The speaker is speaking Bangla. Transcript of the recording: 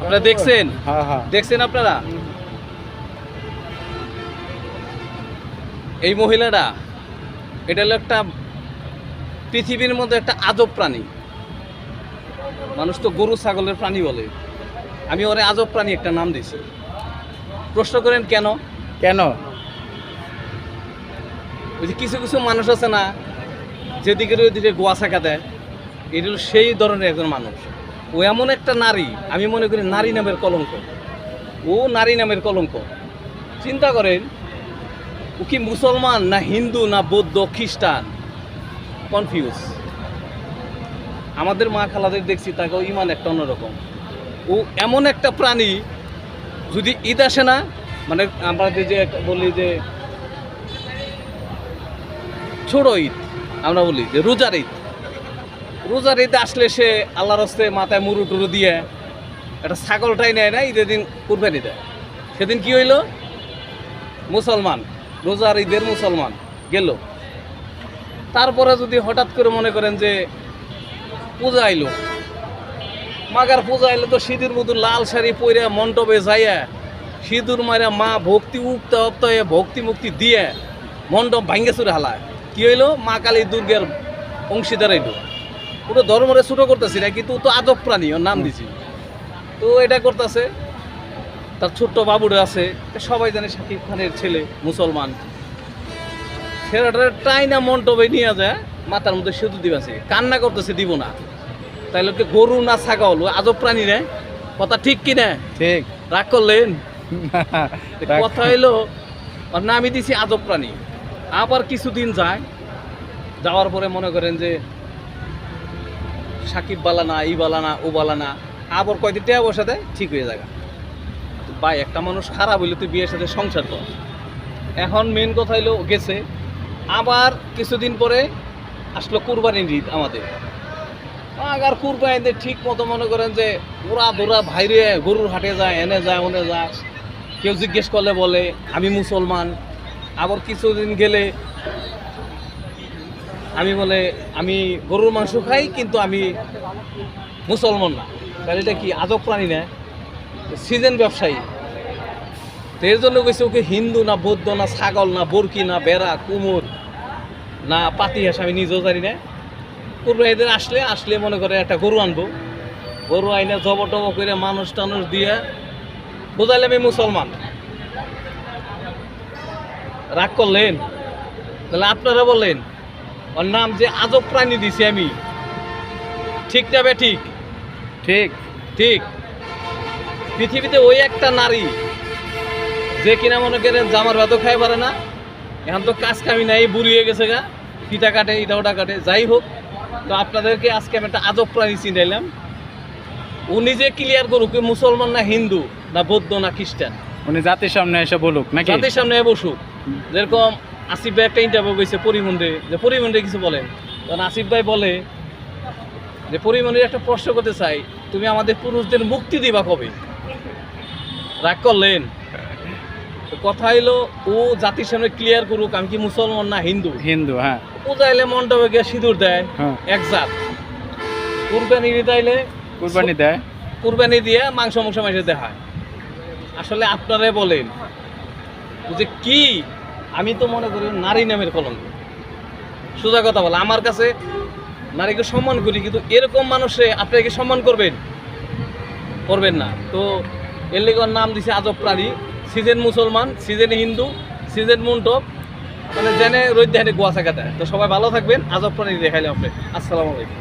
আপনারা দেখছেন? দেখছেন আপনারা? এই মহিলাটা এটা হলো একটা পৃথিবীর মধ্যে একটা আজব প্রাণী। মানুষ তো গরু ছাগলের প্রাণী বলে, আমি ওরে আজব প্রাণী একটা নাম দিয়েছি। প্রশ্ন করেন কেন? কেন? ওই যে কিছু কিছু মানুষ আছে না, যেদিকে ওইদিকে গোয়া ছাকা দেয়, এটা হলো সেই ধরনের একজন মানুষ। ও এমন একটা নারী, আমি মনে করি নারী নামের কলঙ্ক। ও নারী নামের কলঙ্ক। চিন্তা করেন, ও কি মুসলমান না হিন্দু না বৌদ্ধ খ্রিস্টান, কনফিউজ। আমাদের মা খালাদের দেখছি তাকেও ইমান একটা অন্যরকম। ও এমন একটা প্রাণী, যদি ঈদ আসে না, মানে আমরা যে বলি যে ছোট ঈদ, আমরা বলি যে রোজার ঈদ, রোজার ঈদ আসলে সে আল্লাহর হস্তে মাথায় মুরু টুরু দিয়ে একটা ছাগলটাই নেয় না, ঈদের দিন কুরবানি দেয়। সেদিন কি হইল? মুসলমান, রোজার ঈদের মুসলমান গেল। তারপরে যদি হঠাৎ করে মনে করেন যে পূজা আইলো, মাগার পূজা আইলো, তো সিঁদুর মধুর লাল শাড়ি পরে মণ্ডপে যাইয়া সিঁদুর মারা মা ভক্তি উক্তা উক্তা হয়ে ভক্তি মুক্তি দিয়ে মণ্ডপ ভাঙ্গে চুরে হালায়। কি হইলো? মা কালী দুর্গের অংশীদার হইল। পুরো ধর্মরে ছোটো করতেছি না, কিন্তু তো আজব প্রাণী, ওর নাম দিছি। তো এটা করতেছে, তার ছোট্ট বাবুরা আছে, সবাই জানে শাকিব খানের ছেলে, মুসলমান। ছেলেটার টাইনা মণ্ডপে নিয়ে যায়, মাথার মধ্যে সেতু দিবাছে, কান্না করতেছে দিব না। তাইলে কি গরু না ছাগল? আজব প্রাণী রে, কথা ঠিক কিনা? ঠিক। রাগ করলেন? কথা হইলো ওর নামই দিছি আজব প্রাণী। আবার কিছুদিন যায়, যাওয়ার পরে মনে করেন যে সাকিব বালানা, ই বালানা, ও বালানা, আবার কয়দিন টেয়া বসা দেয়, ঠিক হয়ে যায়। ভাই, একটা মানুষ খারাপ হইলে তুই বিয়ের সাথে সংসার কর। এখন মেন কথা হইলো গেছে, আবার কিছুদিন পরে আসলো কুরবানির ঈদ আমাদের। আর কুরবানিতে ঠিক মতো মনে করেন যে ওরা ধরা ভাইরে গরুর হাটে যায়, এনে যায়, ওনে যায়। কেউ জিজ্ঞেস করলে বলে আমি মুসলমান। আবার কিছুদিন গেলে আমি বলে আমি গরুর মাংস খাই, কিন্তু আমি মুসলমান না। তাহলে এটা কি আজব প্রাণী না? সিজন ব্যবসায়ী। তো এর জন্য গেছে ওকে হিন্দু না বৌদ্ধ না ছাগল না বরকি না বেড়া কুমোর না পাতি হাঁস, আমি নিজেও জানি না। কুরবানিদের আসলে মনে করে একটা গরু আনবো, গরু আইনে জব টব করে মানুষ টানুষ দিয়ে বুঝাইলে আমি মুসলমান। রাগ করলেন? তাহলে আপনারা বলেন, ওর নাম যে আজব প্রাণী দিছি আমি, ঠিক না? ঠিক ঠিক ঠিক। পৃথিবীতে ওই একটা নারী যে কিনা মনে করেন জামার ভাতও খাই পারে না, এখন তো কাজ কামি নাই, বুড়ি হয়ে গেছে গা, পিঠা কাটে, ইটা ওটা কাটে। যাই হোক, তো আপনাদেরকে আজকে আমি একটা আজব প্রাণী চিনাইলাম। ও নিজে ক্লিয়ার করুক মুসলমান না হিন্দু না বৌদ্ধ না খ্রিস্টান। উনি জাতির সামনে এসে বলুক নাকি? জাতির সামনে বসুক। যেরকম আসিফ ভাই একটা ইন্টারভিউ গেছে পরিমণ্ডে, যে পরিমণ্ডে কিছু বলেন, তখন আসিফ ভাই বলে যে পরিমণ্ডের একটা প্রশ্ন করতে চাই, তুমি আমাদের পুরুষদের মুক্তি দিবা কবে? রাগ করলেন? কথা হইলো ও জাতির সামনে ক্লিয়ার করুক আমি কি মুসলমান না হিন্দু। হিন্দু, হ্যাঁ। পূজাইলে মণ্ডপে গিয়ে সিঁদুর দেয়, এক জাত। কুরবানি দিতাইলে কুরবানি দেয়, কুরবানি দিয়ে মাংস মাংস মাংস দেখায়। আসলে আপনারাই বলেন যে কি? আমি তো মনে করি নারী নামের কলঙ্ক। সোজা কথা বলে, আমার কাছে নারীকে সম্মান করি, কিন্তু এরকম মানুষে আপনারা কি সম্মান করবেন? করবেন না। তো এর লেগে নাম দিছে আজব প্রাণী। সিজন মুসলমান, সিজন হিন্দু, সিজন মণ্ডপ, মানে জেনে রোদ দেখে গোয়া থাকা দেয়। তো সবাই ভালো থাকবেন। আজব প্রাণী দেখাইলে আপনি। আসসালামু আলাইকুম।